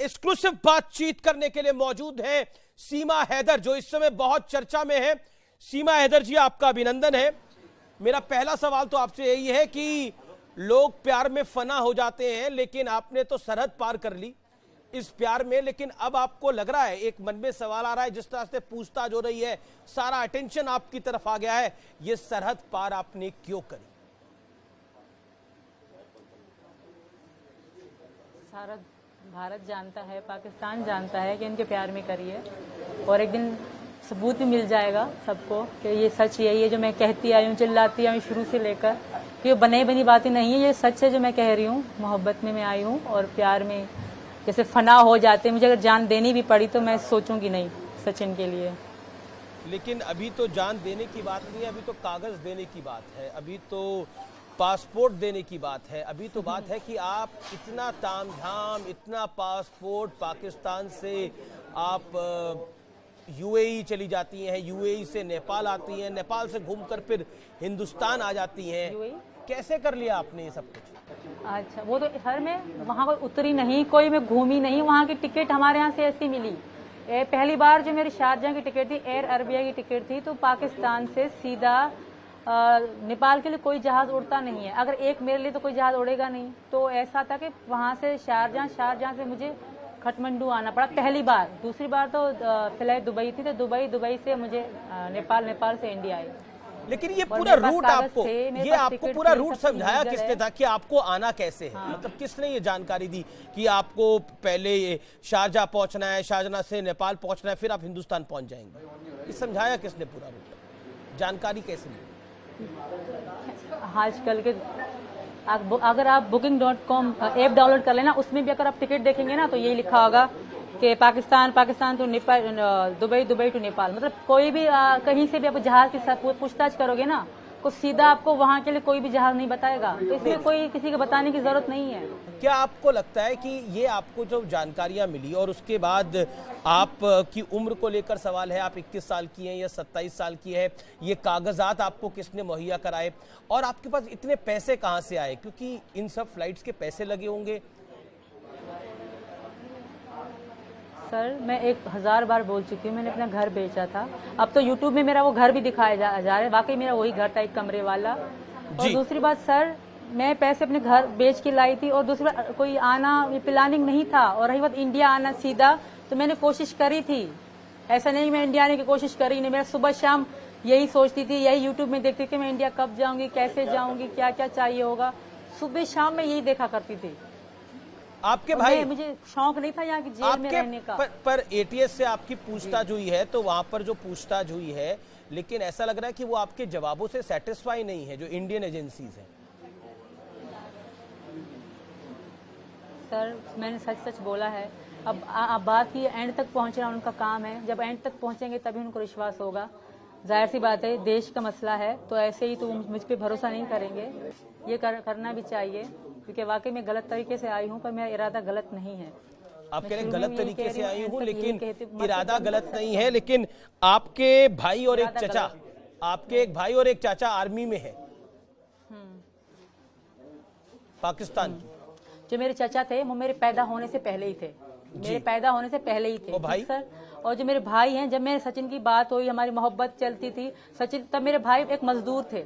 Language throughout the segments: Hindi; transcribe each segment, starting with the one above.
एक्सक्लूसिव बातचीत करने के लिए मौजूद है सीमा हैदर, जो इस समय बहुत चर्चा में है। सीमा हैदर जी, आपका अभिनंदन है। मेरा पहला सवाल तो आपसे यही है कि लोग प्यार में फना हो जाते हैं, लेकिन आपने तो सरहद पार कर ली इस प्यार में। लेकिन अब आपको लग रहा है, एक मन में सवाल आ रहा है, जिस तरह से पूछताछ हो रही है, सारा अटेंशन आपकी तरफ आ गया है, ये सरहद पार आपने क्यों करी? सारा भारत जानता है, पाकिस्तान जानता है कि इनके प्यार में करी है, और एक दिन सबूत भी मिल जाएगा सबको कि ये सच यही है जो मैं कहती आई हूँ, चिल्लाती आई हूँ शुरू से लेकर, कि ये बनी बनी बातें नहीं है, ये सच है जो मैं कह रही हूँ। मोहब्बत में मैं आई हूँ और प्यार में जैसे फना हो जाते, मुझे अगर जान देनी भी पड़ी तो मैं सोचूंगी नहीं सचिन के लिए। लेकिन अभी तो जान देने की बात नहीं है, अभी तो कागज देने की बात है, अभी तो पासपोर्ट देने की बात है, अभी तो बात है कि आप इतना तामझाम, इतना पासपोर्ट पाकिस्तान से आप यूएई चली जाती हैं, यूएई से नेपाल आती हैं, नेपाल से घूमकर फिर हिंदुस्तान आ जाती हैं। कैसे कर लिया आपने ये सब कुछ? अच्छा, वो तो सर मैं वहाँ कोई उतरी नहीं, कोई मैं घूमी नहीं, वहाँ की टिकट हमारे यहाँ से ऐसी मिली। पहली बार जो मेरी शारजाह की टिकट थी, एयर अरबिया की टिकट थी, तो पाकिस्तान से सीधा नेपाल के लिए कोई जहाज उड़ता नहीं है। अगर एक मेरे लिए तो कोई जहाज उड़ेगा नहीं, तो ऐसा था कि वहाँ से शारजाह से मुझे काठमांडू आना पड़ा पहली बार। दूसरी बार तो फ्लाइट दुबई थी, तो दुबई से मुझे नेपाल से इंडिया आई। लेकिन ये पूरा रूट आपको पूरा रूट समझाया किसने था कि आपको आना कैसे है? मतलब किसने ये जानकारी दी कि आपको पहले ये शारजाह पहुंचना है, शारजाह से नेपाल पहुंचना है, फिर आप हिंदुस्तान पहुंच जाएंगे? ये समझाया किसने पूरा रूट? जानकारी कैसे मिली? आजकल के अगर आप booking.com ऐप डाउनलोड कर लेना, उसमें भी अगर आप टिकट देखेंगे ना, तो यही लिखा होगा कि Pakistan to Nepal, Dubai to Nepal. मतलब कोई भी कहीं से भी आप जहाज की पूछताछ करोगे ना, तो सीधा आपको वहाँ के लिए कोई भी जहाज नहीं बताएगा, तो इसमें कोई किसी को बताने की जरूरत नहीं है। क्या आपको लगता है कि ये आपको जो जानकारियां मिली और उसके बाद आप की उम्र को लेकर सवाल है, आप 21 साल की हैं या 27 साल की है, ये कागजात आपको किसने मुहैया कराए और आपके पास इतने पैसे कहाँ से आए? क्योंकि इन सब फ्लाइट्स के पैसे लगे होंगे। सर मैं 1000 बार बोल चुकी हूँ, मैंने अपना घर बेचा था। अब तो यूट्यूब में मेरा वो घर भी दिखाया जा रहा है, वाकई मेरा वही घर था, एक कमरे वाला। और दूसरी बात सर, मैं पैसे अपने घर बेच के लाई थी, और दूसरी बात कोई आना प्लानिंग नहीं था। और रही बात इंडिया आना सीधा, तो मैंने कोशिश करी थी, ऐसा नहीं मैं इंडिया आने की कोशिश करी नहीं। मैं सुबह शाम यही सोचती थी, यही यूट्यूब में देखती थी मैं इंडिया कब जाऊंगी, कैसे जाऊंगी, क्या क्या चाहिए होगा, सुबह शाम में यही देखा करती थी। आपके भाई, मुझे शौक नहीं था यहाँ की जेल में रहने का। पर एटीएस से आपकी पूछताछ हुई है, तो वहां पर जो पूछताछ हुई है, लेकिन ऐसा लग रहा है कि वो आपके जवाबों से सेटिस्फाई नहीं है जो इंडियन एजेंसीज हैं। सर मैंने सच बोला है। अब बात की एंड तक पहुंचना उनका काम है, जब एंड तक पहुंचेंगे तभी उनको विश्वास होगा। जाहिर सी बात है, देश का मसला है, तो ऐसे ही तो मुझ पे भरोसा नहीं करेंगे। ये करना भी चाहिए, क्योंकि वाकई में गलत तरीके से आई हूँ, पर मेरा इरादा गलत नहीं है। आप कह रहे हैं गलत तरीके से आई हूँ, लेकिन इरादा गलत नहीं है। लेकिन आपके भाई और एक चाचा, आपके एक भाई और एक चाचा आर्मी में है पाकिस्तान की। जो मेरे चाचा थे वो मेरे पैदा होने से पहले ही थे, मेरे पैदा होने से पहले ही थे भाई सर। और जो मेरे भाई हैं, जब मेरे सचिन की बात हुई, हमारी मोहब्बत चलती थी सचिन, तब मेरे भाई एक मजदूर थे,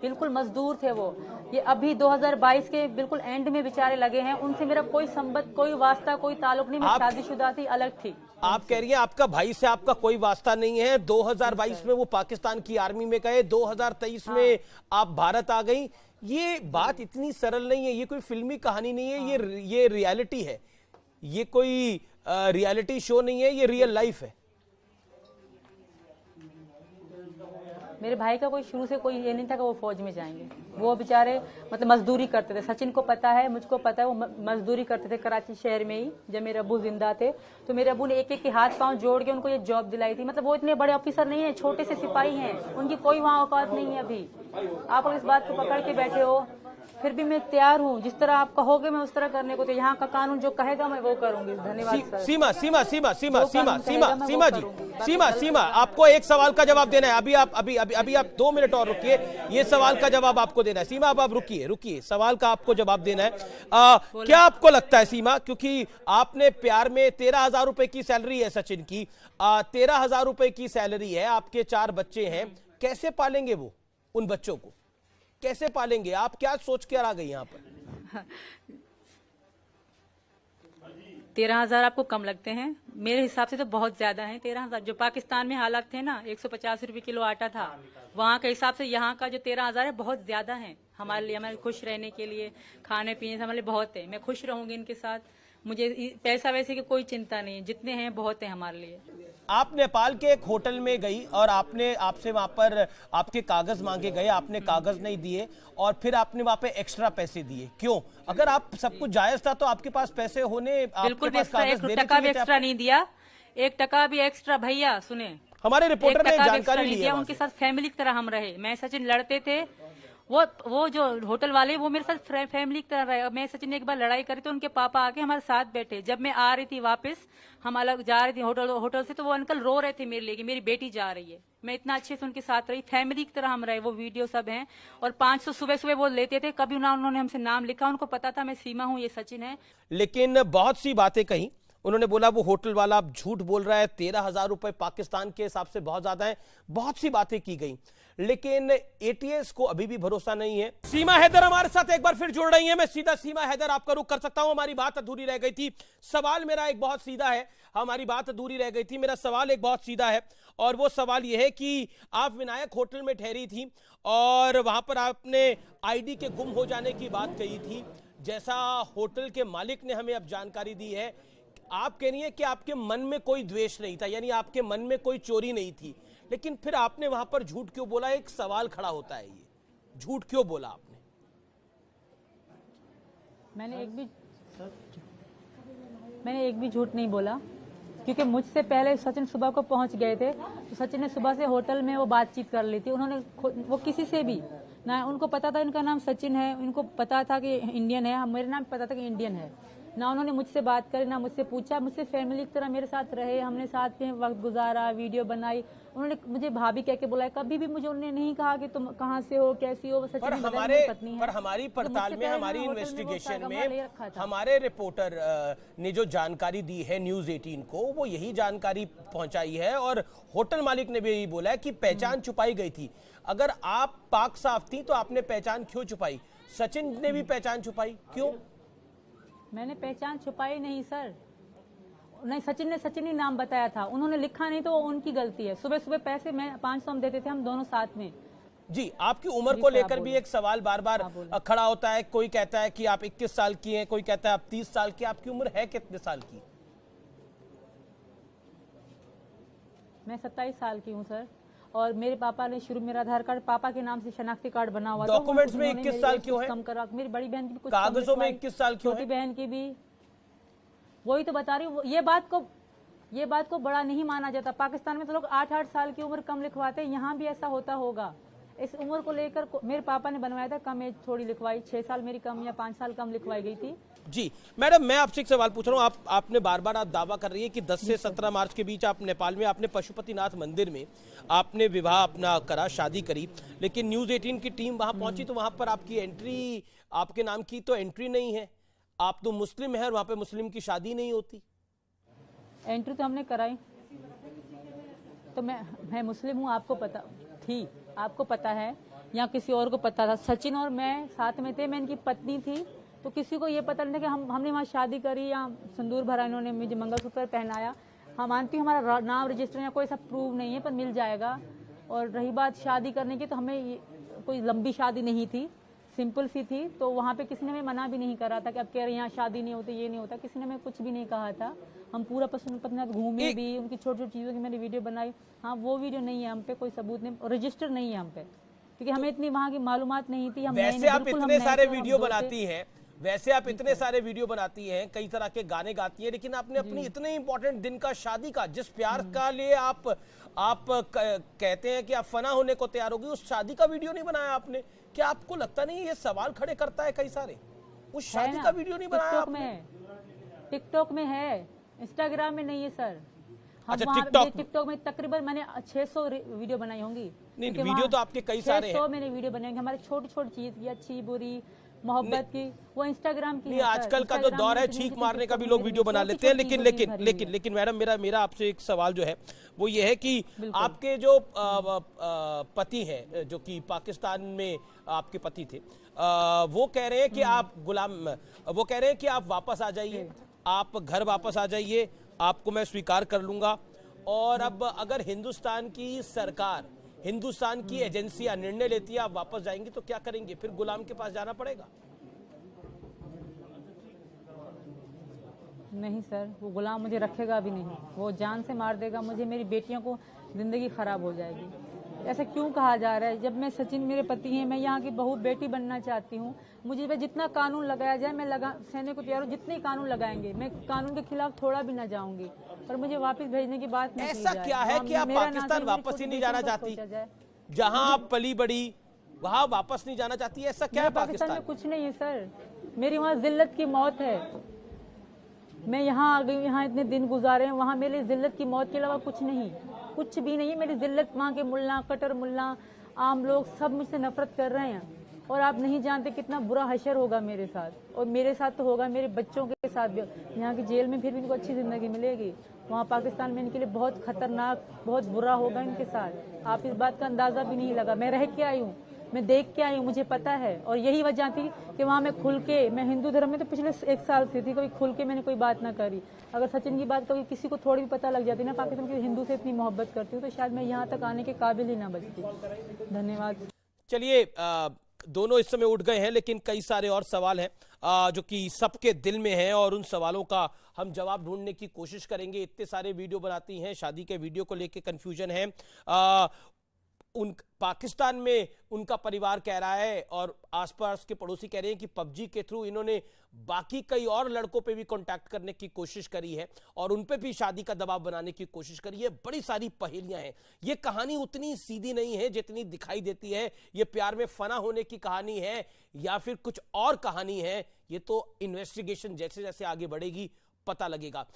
बिल्कुल मजदूर थे वो। ये अभी 2022 के बिल्कुल एंड में बेचारे लगे हैं, उनसे मेरा कोई संबंध, कोई वास्ता, कोई ताल्लुक नहीं। मैं शादीशुदा थी, अलग थी। आप कह रही हैं आपका भाई से आपका कोई वास्ता नहीं है। 2022 में वो पाकिस्तान की आर्मी में गए, 2023 में आप भारत आ गई। ये बात इतनी सरल नहीं है, ये कोई फिल्मी कहानी नहीं है, ये रियलिटी है, ये कोई रियलिटी शो नहीं है, ये रियल लाइफ है। मेरे भाई का कोई शुरू से कोई ये नहीं था कि वो फौज में जाएंगे। वो बेचारे मतलब मजदूरी करते थे, सचिन को पता है, मुझको पता है, वो मजदूरी करते थे कराची शहर में ही। जब मेरे अब्बू जिंदा थे, तो मेरे अब्बू ने एक के हाथ पांव जोड़ के उनको ये जॉब दिलाई थी। मतलब वो इतने बड़े ऑफिसर नहीं है, छोटे से सिपाही हैं, उनकी कोई वहाँ औकात नहीं है। अभी आप इस बात को पकड़ के बैठे हो फिर भी मैं तैयार हूँ, जिस तरह आप कहोगे मैं उस तरह करने को। तो यहाँ का कानून जो कहेगा मैं वो करूंगी। धन्यवाद सर। सीमा सीमा सीमा सीमा जो सीमा कानून सीमा कहेगा मैं सीमा वो जी, करूंगी। बाकी सीमा गलत सीमा नहीं। आपको एक सवाल का जवाब देना है। अभी आप 2 मिनट और रुकिए, ये सवाल का जवाब आपको देना है। सीमा अब आप रुकिए, सवाल का आपको जवाब देना है। क्या आपको लगता है सीमा, क्योंकि आपने प्यार में 13,000 रुपए की सैलरी है सचिन की, 13,000 रुपए की सैलरी है, आपके 4 बच्चे हैं, कैसे पालेंगे वो उन बच्चों को, कैसे पालेंगे? आप क्या सोच के आ गई यहाँ पर? 13,000 आपको कम लगते हैं? मेरे हिसाब से तो बहुत ज्यादा है 13,000। जो पाकिस्तान में हालात थे ना, 150 रुपए किलो आटा था, वहाँ के हिसाब से यहाँ का जो 13,000 है बहुत ज्यादा है हमारे लिए। हमारे खुश रहने के लिए, खाने पीने से हमारे लिए बहुत है। मैं खुश रहूंगी इनके साथ, मुझे पैसा वैसे की कोई चिंता नहीं है, जितने हैं बहुत है हमारे लिए। आप नेपाल के एक होटल में गई और आपसे वहां पर आपके कागज मांगे गए, आपने कागज नहीं दिए और फिर आपने वहां पे एक्स्ट्रा पैसे दिए, क्यों? अगर आप सब कुछ जायज था तो आपके पास पैसे होने, बिल्कुल भी आपके पास कागज देने टका भी चाहिए थे। एक्स्ट्रा नहीं दिया, 1 टका भी एक्स्ट्रा। भैया सुने, हमारे रिपोर्टर ने 1 टका भी जानकारी एक्स्ट्रा ली नहीं है दिया। वहां उनके से। साथ फैमिली की तरह हम रहे। मैं सचिन लड़ते थे, वो जो होटल वाले वो मेरे साथ फैमिली की तरह रहे। मैं सचिन ने एक बार लड़ाई करी तो उनके पापा आके हमारे साथ बैठे। जब मैं आ रही थी वापस, हम अलग जा रही थी होटल से, तो वो अंकल रो रहे थे मेरे लिए कि मेरी बेटी जा रही है। मैं इतना अच्छे से उनके साथ रही, फैमिली की तरह हम रहे। वो वीडियो सब हैं। और 500 सुबह सुबह वो लेते थे, कभी ना उन्होंने हमसे नाम लिखा। उनको पता था मैं सीमा हूँ, ये सचिन है। लेकिन बहुत सी बातें कही उन्होंने। बोला वो होटल वाला झूठ बोल रहा है, 13,000 रुपए पाकिस्तान के हिसाब से बहुत ज्यादा है। बहुत सी बातें की गई, लेकिन एटीएस को अभी भी भरोसा नहीं है। सीमा हैदर हमारे साथ एक बार फिर जुड़ रही है। मैं सीधा सीमा हैदर आपका रुख कर सकता हूं? हमारी बात अधूरी रह गई थी। सवाल मेरा एक बहुत सीधा है, हमारी बात अधूरी रह गई थी। मेरा सवाल एक बहुत सीधा है और वो सवाल यह है कि आप विनायक होटल में ठहरी थी और वहां पर आपने आईडी के गुम हो जाने की बात कही थी। जैसा होटल के मालिक ने हमें अब जानकारी दी है, आप कह रही हैं कि आपके मन में कोई द्वेष नहीं था, यानी आपके मन में कोई चोरी नहीं थी, लेकिन फिर आपने वहां पर झूठ क्यों बोला? एक सवाल खड़ा होता है, ये झूठ क्यों बोला आपने? मैंने एक भी झूठ नहीं बोला, क्योंकि मुझसे पहले सचिन सुबह को पहुंच गए थे। तो सचिन ने सुबह से होटल में वो बातचीत कर ली थी। उन्होंने वो किसी से भी ना, उनको पता था इनका नाम सचिन है, इनको पता था कि इंडियन है, मेरे नाम पता था कि इंडियन है। ना उन्होंने मुझसे बात करी, ना मुझसे पूछा। मुझसे फैमिली की तरह मेरे साथ रहे, हमने साथ में वक्त गुजारा, वीडियो बनाई। उन्होंने मुझे भाभी कह के बुलाया, कभी भी मुझे उन्होंने नहीं कहा कि तुम कहाँ से हो, कैसी हो। सचिन ने बताया मेरी पत्नी है। पर हमारी पड़ताल में, हमारी इन्वेस्टिगेशन में हमारे रिपोर्टर ने जो जानकारी दी है न्यूज 18 को, वो यही जानकारी पहुंचाई है और होटल मालिक ने भी यही बोला है कि पहचान छुपाई गई थी। अगर आप पाक साफ थी तो आपने पहचान क्यों छुपाई? सचिन ने भी पहचान छुपाई, क्यों? मैंने पहचान छुपाई नहीं सर, नहीं। सचिन ही नाम बताया था, उन्होंने लिखा नहीं तो वो उनकी गलती है। सुबह सुबह पैसे मैं 500 हम देते थे, हम दोनों साथ में। जी, आपकी उम्र को लेकर भी एक सवाल बार बार खड़ा होता है। कोई कहता है कि आप 21 साल की हैं, कोई कहता है आप 30 साल की। आपकी उम्र है कितने साल की? मैं 27 साल की हूँ सर। और मेरे पापा ने शुरू, मेरा आधार कार्ड पापा के नाम से शनाख्ती कार्ड बना हुआ था। डॉक्यूमेंट्स में 21 साल क्यों है? कम करा। मेरी बड़ी बहन की भी कुछ कागजों में 21 साल क्यों है? छोटी बहन की भी। वही तो बता रही हूँ। ये बात को बड़ा नहीं माना जाता। पाकिस्तान में तो लोग 8-8 साल की उम्र कम लिखवाते हैं, यहाँ भी ऐसा होता होगा। इस उम्र को लेकर मेरे पापा ने बनवाया था, कम एज थोड़ी लिखवाई, 6 साल मेरी कम या 5 साल कम लिखवाई गई थी। जी मैडम, मैं आपसे एक सवाल पूछ रहा हूँ। आपने बार बार आप दावा कर रही है कि 10 से 17 मार्च के बीच आप नेपाल में, आपने पशुपतिनाथ मंदिर में आपने विवाह अपना करा, शादी करी, लेकिन न्यूज 18 की टीम वहां पहुंची तो वहां पर आपकी एंट्री, आपके नाम की तो एंट्री नहीं है। आप तो मुस्लिम है और वहां पे मुस्लिम की शादी नहीं होती। एंट्री तो हमने कराई, तो मैं मुस्लिम हूँ, आपको पता थी, आपको पता है, या किसी और को पता था? सचिन और मैं साथ में थे, मैं इनकी पत्नी थी, तो किसी को ये पता नहीं था कि हमने वहाँ शादी करी या सिंदूर भरा, इन्होंने मुझे मंगलसूत्र पहनाया। हाँ मानती हूँ हमारा नाम रजिस्टर या कोई सब प्रूव नहीं है, पर मिल जाएगा। और रही बात शादी करने की, तो हमें कोई लंबी शादी नहीं थी, सिंपल सी थी। तो वहाँ पे किसी ने हमें मना भी नहीं करा था कि अब कह रहे यहाँ शादी नहीं होती, ये नहीं होता। किसी ने हमें कुछ भी नहीं कहा था। हम पूरा पशुपतिनाथ घूमे भी, उनकी छोटी छोटी चीज़ों की मैंने वीडियो बनाई। हाँ वो वीडियो नहीं है हम पे, कोई सबूत नहीं, रजिस्टर नहीं है हम पे, क्योंकि हमें इतनी वहाँ की मालूमात नहीं थी। हम वैसे आप इतने सारे वीडियो बनाती हैं, वैसे आप इतने सारे वीडियो बनाती हैं, कई तरह के गाने गाती हैं, लेकिन आपने अपनी इतने इंपॉर्टेंट दिन का, शादी का, जिस प्यार का लिए आप कहते हैं कि आप फना होने को तैयार होगी, उस शादी का वीडियो नहीं बनाया आपने। क्या आपको लगता नहीं ये सवाल खड़े करता है कई सारे? वो है शादी ना, का वीडियो नहीं बनाया टिकटॉक में आपने? है, टिकटॉक में है, इंस्टाग्राम में नहीं है सर। हम अच्छा, वहाँ टिकटॉक में। टिकटॉक में तकरीबन मैंने 600 वीडियो बनाई होंगी। नहीं, क्योंकि वीडियो वहाँ तो आपके कई सारे हैं। 600 मैंने वीडियो बनाई होंगी, हमारी छोटी छोटी चीज की, अच्छी बुरी मोहब्बत की, वो इंस्टाग्राम की नहीं, है सर। आजकल का जो इंस्टाग्राम दौर में है इतनी छींक सी मारने का टिकटॉक भी में लोग मेरी वीडियो बना लेते हैं, छोटी-छोटी लेकिन चीज़ों की लेकिन भरी हुई लेकिन है। लेकिन मैडम, मेरा आपसे एक सवाल जो है वो ये है कि बिल्कुल। आपके जो पति हैं, जो कि पाकिस्तान में आपके पति थे, वो कह रहे हैं कि आप वो कह रहे हैं कि आप वापस आ जाइए, आप घर वापस आ जाइए, आपको मैं स्वीकार कर लूंगा। और अब अगर हिंदुस्तान की सरकार, हिंदुस्तान की एजेंसियां निर्णय लेती है आप वापस जाएंगे तो क्या करेंगे? फिर गुलाम के पास जाना पड़ेगा? नहीं सर, वो गुलाम मुझे रखेगा भी नहीं, वो जान से मार देगा मुझे, मेरी बेटियों को जिंदगी खराब हो जाएगी। ऐसा क्यों कहा जा रहा है? जब मैं सचिन मेरे पति हैं, मैं यहाँ की बहू बेटी बनना चाहती हूँ, मुझे पे जितना कानून लगाया जाए मैं सहने को तैयार हूँ। जितने कानून लगाएंगे मैं कानून के खिलाफ थोड़ा भी ना जाऊंगी, पर मुझे वापस भेजने की बात नहीं की ऐसा जाए। क्या है कि आप मेरा ना पाकिस्तान मेरी वापस ही छोटी नहीं जाना बेटियों का चाहती? सोचा जाए। जहां आप पली बड़ी वहां वापस नहीं जाना चाहती? ऐसा क्या है मेरे पाकिस्तान पाकिस्तान में कुछ नहीं है सर, मेरी वहाँ जिल्लत की मौत है। मैं यहाँ आ गई, यहाँ इतने दिन गुजारे हैं, वहाँ मेरी जिल्लत की मौत के अलावा कुछ नहीं, कुछ भी नहीं है। मेरी जिल्लत, वहाँ के मुल्ला, कटर मुल्ला, आम लोग सब मुझसे नफरत कर रहे हैं। और आप नहीं जानते कितना बुरा हशर होगा मेरे साथ, और मेरे साथ तो होगा, मेरे बच्चों के साथ भी। यहाँ की जेल में फिर भी इनको अच्छी जिंदगी मिलेगी, वहाँ पाकिस्तान में इनके लिए बहुत खतरनाक, बहुत बुरा होगा इनके साथ। आप इस बात का अंदाजा भी नहीं लगा। मैं रह के आई हूँ, मैं देख के आई हूँ, मुझे पता है। और यही वजह थी कि वहाँ मैं खुल के, मैं हिंदू धर्म में तो पिछले 1 साल से थी, कभी खुल के मैंने कोई बात ना करी। अगर सचिन की बात कभी किसी को थोड़ी भी पता लग जाती ना पाकिस्तान की हिंदू से इतनी मोहब्बत करती हूँ, तो शायद मैं यहाँ तक आने के काबिल ही ना बचती। धन्यवाद। चलिए, दोनों इस समय उठ गए हैं, लेकिन कई सारे और सवाल हैं जो कि सबके दिल में हैं, और उन सवालों का हम जवाब ढूंढने की कोशिश करेंगे। इतने सारे वीडियो बनाती हैं, शादी के वीडियो को लेके कंफ्यूजन है। उन पाकिस्तान में उनका परिवार कह रहा है और आसपास के पड़ोसी कह रहे हैं कि पबजी के थ्रू इन्होंने बाकी कई और लड़कों पे भी कांटेक्ट करने की कोशिश करी है और उन पे भी शादी का दबाव बनाने की कोशिश करी है। बड़ी सारी पहेलियां हैं। ये कहानी उतनी सीधी नहीं है जितनी दिखाई देती है। ये प्यार में फना होने की कहानी है या फिर कुछ और कहानी है, ये तो इन्वेस्टिगेशन जैसे जैसे आगे बढ़ेगी पता लगेगा।